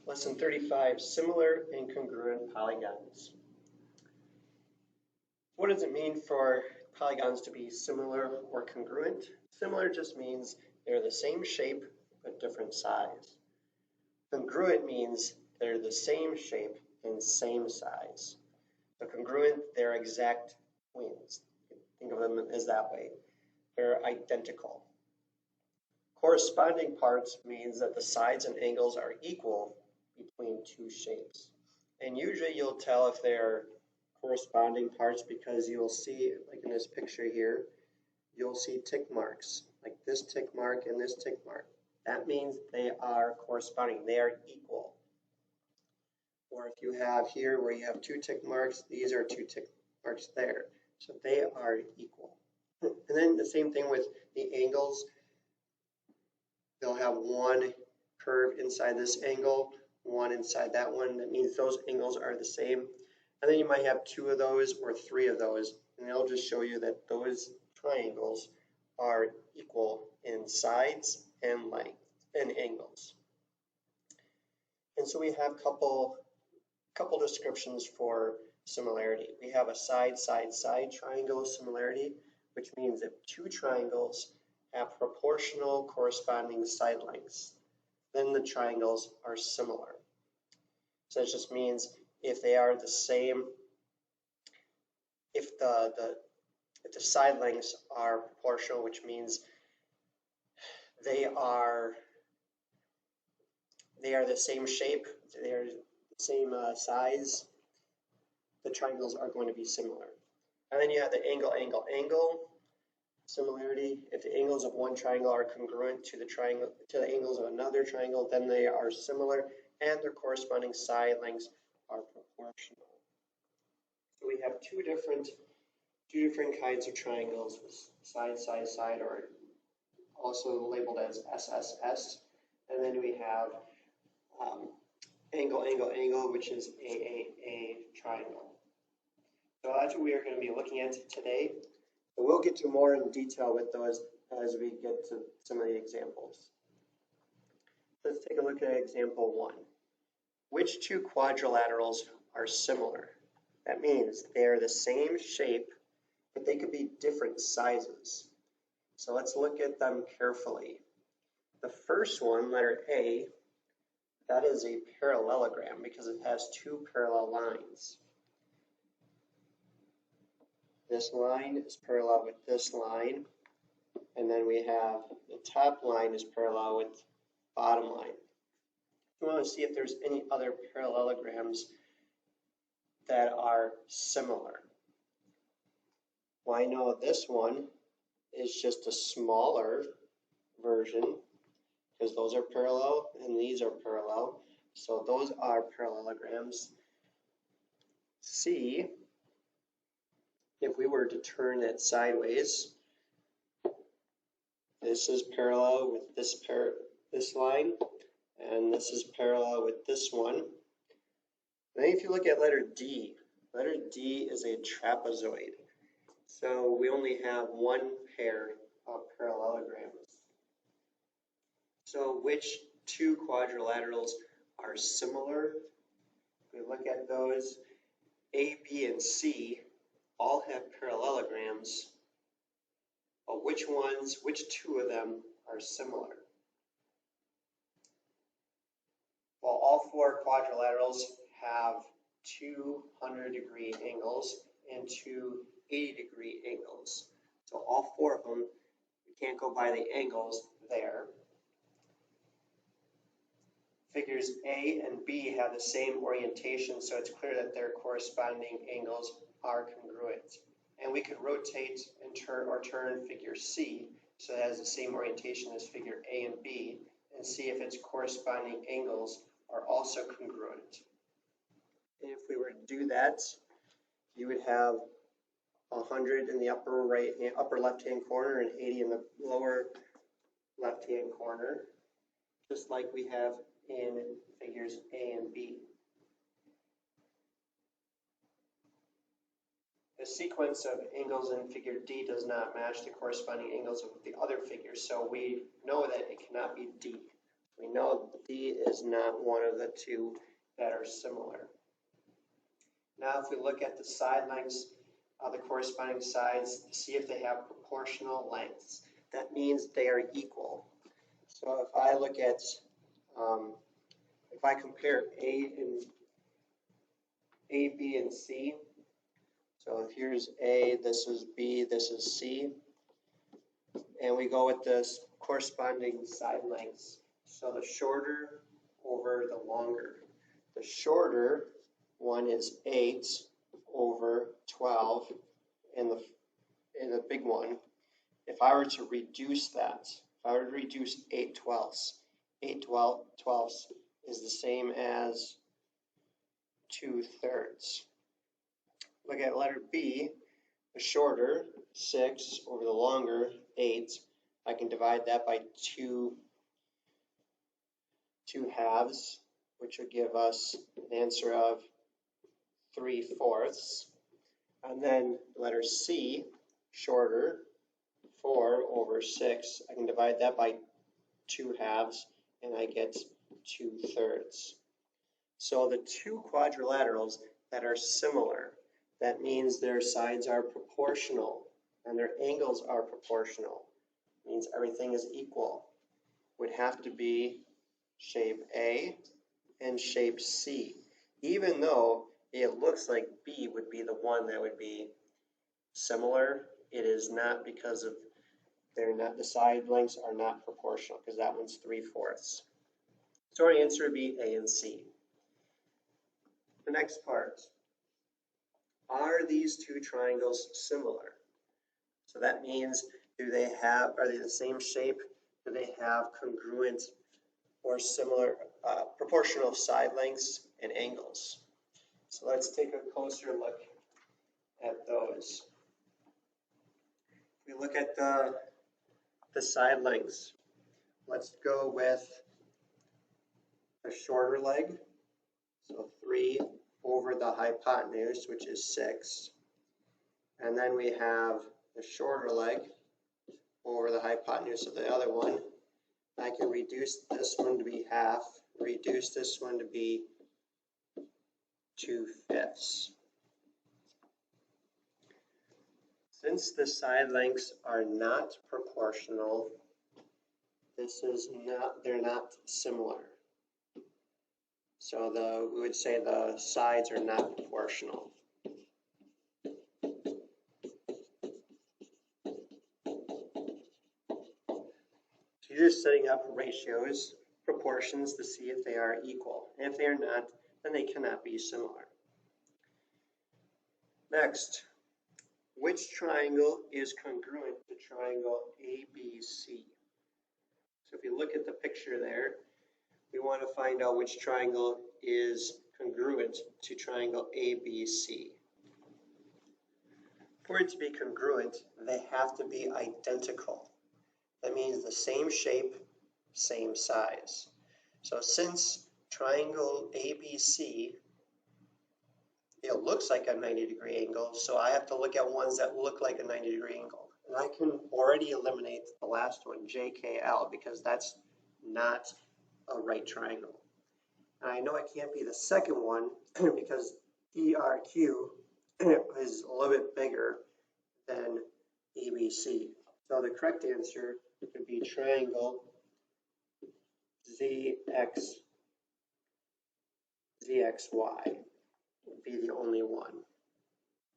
Lesson 35, similar and congruent polygons. What does it mean for polygons to be similar or congruent? Similar just means they're the same shape but different size. Congruent means they're the same shape and same size. So congruent, they're exact twins. Think of them as that way. They're identical. Corresponding parts means that the sides and angles are equal between two shapes. And usually you'll tell if they're corresponding parts because you'll see, like in this picture here, you'll see tick marks, like this tick mark and this tick mark. That means they are corresponding, they are equal. Or if you have here where you have two tick marks, these are two tick marks there. So they are equal. And then the same thing with the angles. They'll have one curve inside this angle, one inside that one. That means those angles are the same. And then you might have two of those or three of those, and they'll just show you that those triangles are equal in sides and length and angles. And so we have a couple descriptions for similarity. We have a side triangle similarity, which means if two triangles have proportional corresponding side lengths, then the triangles are similar. So it just means if they are the same, if the side lengths are proportional, which means they are the same shape, they are the same size, the triangles are going to be similar. And then you have the angle similarity. If the angles of one triangle are congruent to the angles of another triangle, then they are similar, and their corresponding side lengths are proportional. So we have two different kinds of triangles with side, or also labeled as SSS, and then we have angle, which is a triangle. So that's what we are going to be looking at today. But we'll get to more in detail with those as we get to some of the examples. Let's take a look at example 1. Which two quadrilaterals are similar? That means they are the same shape, but they could be different sizes. So let's look at them carefully. The first one, letter A, that is a parallelogram because it has two parallel lines. This line is parallel with this line, and then we have the top line is parallel with the bottom line. We want to see if there's any other parallelograms that are similar. Well, I know this one is just a smaller version because those are parallel and these are parallel. So those are parallelograms. C, if we were to turn it sideways, this is parallel with this line, and this is parallel with this one. Then if you look at letter D is a trapezoid. So we only have one pair of parallelograms. So which two quadrilaterals are similar? If we look at those, A, B, and C all have parallelograms, but which two of them are similar? Well, all four quadrilaterals have two 100-degree angles and two 80-degree angles. So all four of them, we can't go by the angles there. Figures A and B have the same orientation, so it's clear that their corresponding angles are congruent. And we could rotate and turn figure C so it has the same orientation as figure A and B, and see if its corresponding angles are also congruent. And if we were to do that, you would have 100 in the upper left-hand corner and 80 in the lower left-hand corner, just like we have in figures A and B. The sequence of angles in figure D does not match the corresponding angles of the other figures, so we know that it cannot be D. We know D is not one of the two that are similar. Now if we look at the side lengths of the corresponding sides to see if they have proportional lengths, that means they are equal. So if I look at, if I compare A, B, and C, so here's A, this is B, this is C, and we go with the corresponding side lengths. So the shorter over the longer. The shorter one is 8 over 12 in the big one. If I were to reduce that, if I were to reduce 8 twelfths, 8 twelfths is the same as 2/3. Look at letter B, the shorter, 6 over the longer, 8. I can divide that by 2 halves, which would give us an answer of 3/4. And then letter C, shorter, 4 over 6. I can divide that by 2 halves, and I get 2/3. So the two quadrilaterals that are similar, that means their sides are proportional and their angles are proportional, means everything is equal, would have to be shape A and shape C, even though it looks like B would be the one that would be similar. It is not, because of the side lengths are not proportional, because that one's 3/4. So our answer would be A and C. The next part, are these two triangles similar? So that means, are they the same shape? Do they have congruent or similar proportional side lengths and angles? So let's take a closer look at those. If we look at the side lengths, let's go with the shorter leg. So 3 over the hypotenuse, which is 6. And then we have the shorter leg over the hypotenuse of the other one. I can reduce this one to be half, reduce this one to be 2/5. Since the side lengths are not proportional, they're not similar. So we would say the sides are not proportional. So you're just setting up ratios, proportions to see if they are equal. And if they are not, then they cannot be similar. Next, which triangle is congruent to triangle ABC? So if you look at the picture there, we want to find out which triangle is congruent to triangle ABC. For it to be congruent, they have to be identical. That means the same shape, same size. So since triangle ABC, it looks like a 90-degree angle, so I have to look at ones that look like a 90-degree angle. And I can already eliminate the last one, JKL, because that's not a right triangle. And I know it can't be the second one because DRQ is a little bit bigger than ABC. So the correct answer would be triangle ZXY would be the only one.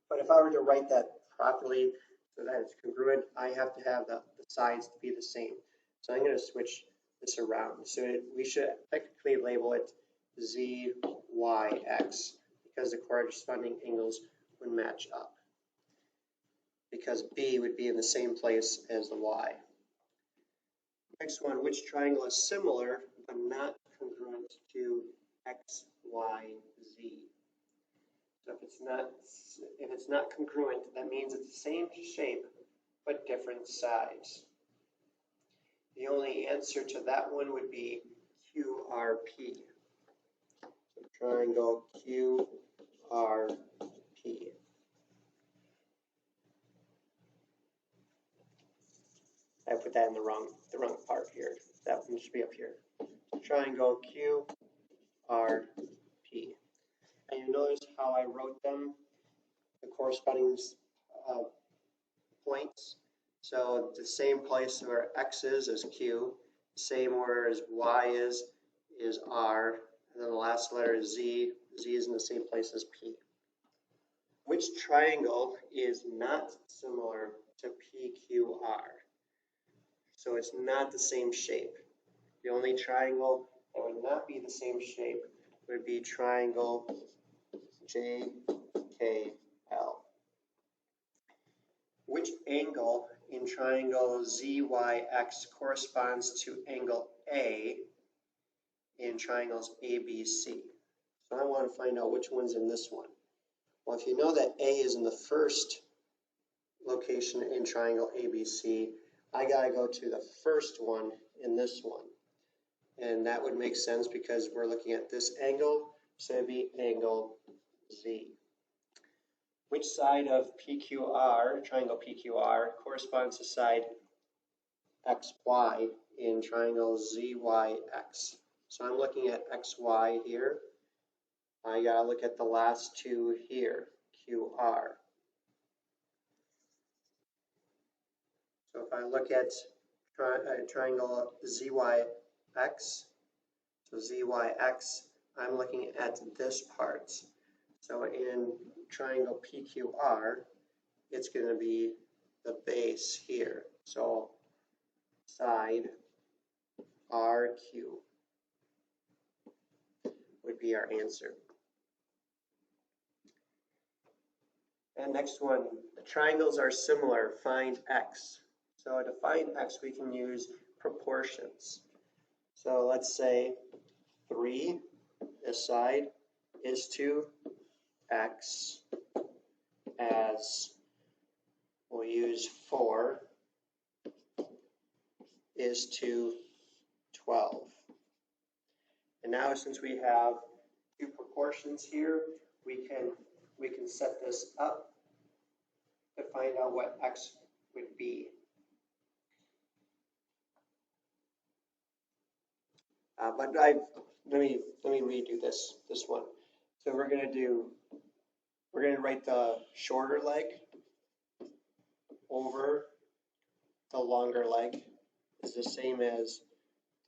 But if I were to write that properly so that it's congruent, I have to have the sides to be the same. So I'm going to switch this around. So we should technically label it ZYX because the corresponding angles would match up. Because B would be in the same place as the Y. Next one, which triangle is similar but not congruent to XYZ? So if it's not congruent, that means it's the same shape but different size. The only answer to that one would be QRP. So triangle QRP. I put that in the wrong part here. That one should be up here. triangle QRP. And you notice how I wrote them, the corresponding points. So the same place where X is Q, same where as Y is R, and then the last letter is Z. Z is in the same place as P. Which triangle is not similar to PQR? So it's not the same shape. The only triangle that would not be the same shape would be triangle JKL. Which angle in triangle ZYX corresponds to angle A in triangles ABC? So I want to find out which one's in this one. Well, if you know that A is in the first location in triangle ABC, I gotta go to the first one in this one. And that would make sense because we're looking at this angle, so it'd be angle Z. Which side of PQR, triangle PQR, corresponds to side XY in triangle ZYX? So I'm looking at XY here. I gotta look at the last two here, QR. So if I look at triangle ZYX, so ZYX, I'm looking at this part. So in triangle PQR, it's going to be the base here. So side RQ would be our answer. And next one, the triangles are similar, find X. So to find X, we can use proportions. So let's say 3, this side, is to X, as we'll use 4 is to 12. And now since we have two proportions here, we can set this up to find out what X would be. But let me redo this one. So we're gonna write the shorter leg over the longer leg is the same as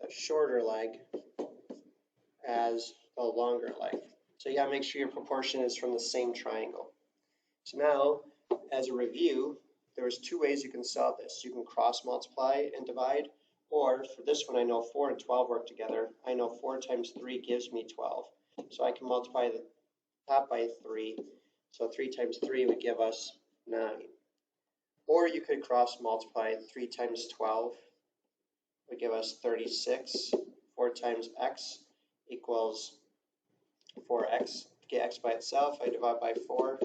the shorter leg as the longer leg. So you gotta make sure your proportion is from the same triangle. So now, as a review, there's two ways you can solve this. You can cross multiply and divide, or for this one, I know 4 and 12 work together. I know 4 times 3 gives me 12. So I can multiply the top by 3. So 3 times 3 would give us 9. Or you could cross multiply 3 times 12 would give us 36. 4 times x equals 4x. To get x by itself, I divide by 4.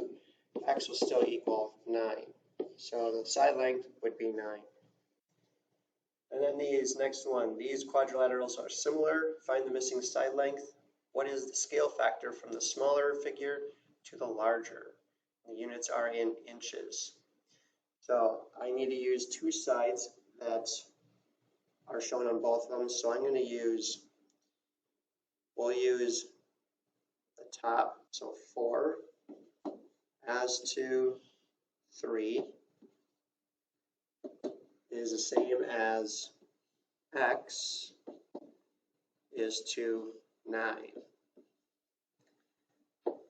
X will still equal 9. So the side length would be 9. And then these next one, these quadrilaterals are similar. Find the missing side length. What is the scale factor from the smaller figure to the larger? The units are in inches. So I need to use two sides that are shown on both of them. So I'm going to we'll use the top, so 4 as to 3 is the same as x is to 9.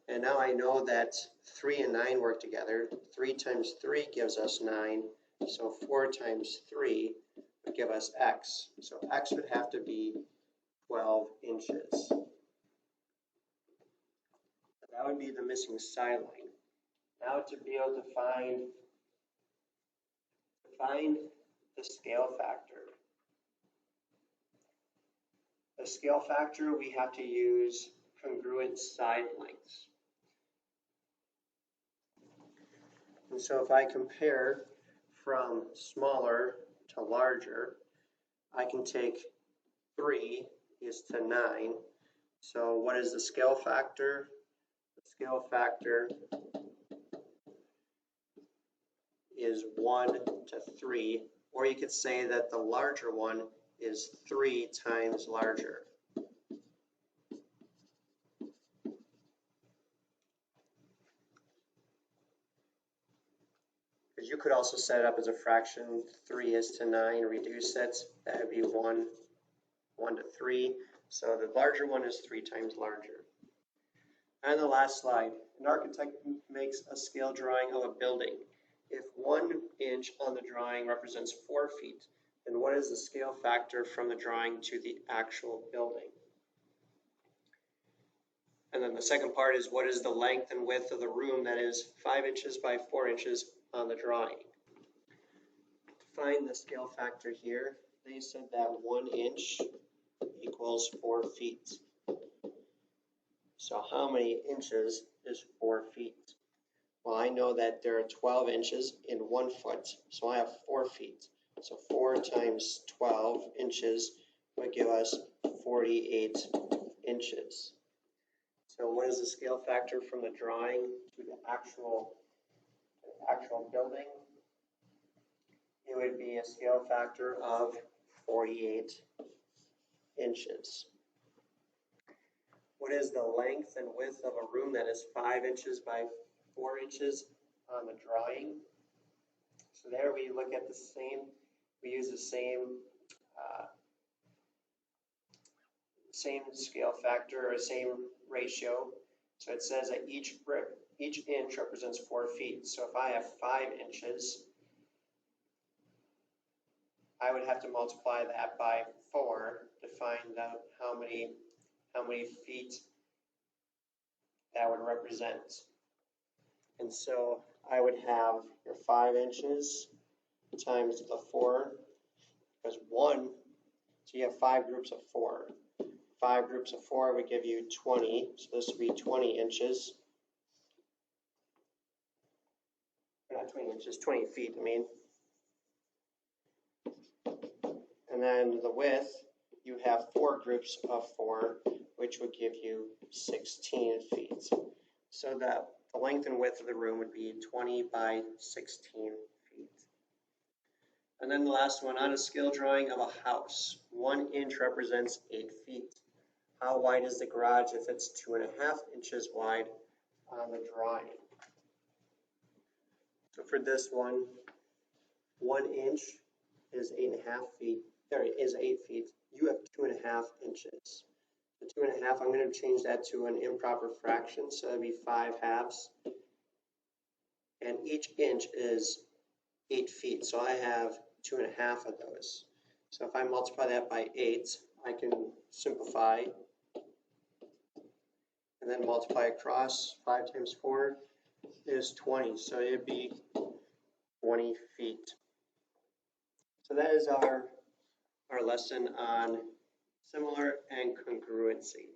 And now I know that 3 and 9 work together. 3 times 3 gives us 9. So 4 times 3 would give us x. So x would have to be 12 inches. That would be the missing side line. Now to be able to find the scale factor. The scale factor, we have to use congruent side lengths. And so if I compare from smaller to larger, I can take 3 is to 9. So what is the scale factor? The scale factor is 1 to 3, or you could say that the larger one is 3 times larger. You could also set it up as a fraction, 3:9, reduce it. That would be 1 to 3. So the larger one is 3 times larger. And the last slide, an architect makes a scale drawing of a building. If 1 inch on the drawing represents 4 feet, then what is the scale factor from the drawing to the actual building? And then the second part is, what is the length and width of the room that is 5 inches by 4 inches on the drawing? To find the scale factor here, they said that 1 inch equals 4 feet. So how many inches is 4 feet? Well, I know that there are 12 inches in 1 foot, so I have 4 feet. So 4 times 12 inches would give us 48 inches. So what is the scale factor from the drawing to the actual building? It would be a scale factor of 48 inches. What is the length and width of a room that is 5 inches by 4 inches on the drawing? So there we look at the same, we use the same scale factor or same ratio. So it says that each inch represents 4 feet. So if I have 5 inches, I would have to multiply that by 4 to find out how many feet that would represent. And so I would have your 5 inches times the 4, because 1, so you have 5 groups of 4. 5 groups of 4 would give you 20, so this would be 20 inches. Not 20 inches, 20 feet, I mean. And then the width, you have 4 groups of 4, which would give you 16 feet. So that the length and width of the room would be 20 by 16 feet. And then the last one, on a scale drawing of a house, 1 inch represents 8 feet. How wide is the garage if it's 2.5 inches wide on the drawing? So for this one, 1 inch is 8.5 feet. There is 8 feet. You have 2.5 inches. The 2.5, I'm going to change that to an improper fraction, so it'd be 5 halves. And each inch is 8 feet, so I have 2.5 of those. So if I multiply that by 8, I can simplify and then multiply across. 5 times 4 is 20, so it'd be 20 feet. So that is our lesson on similar and congruency.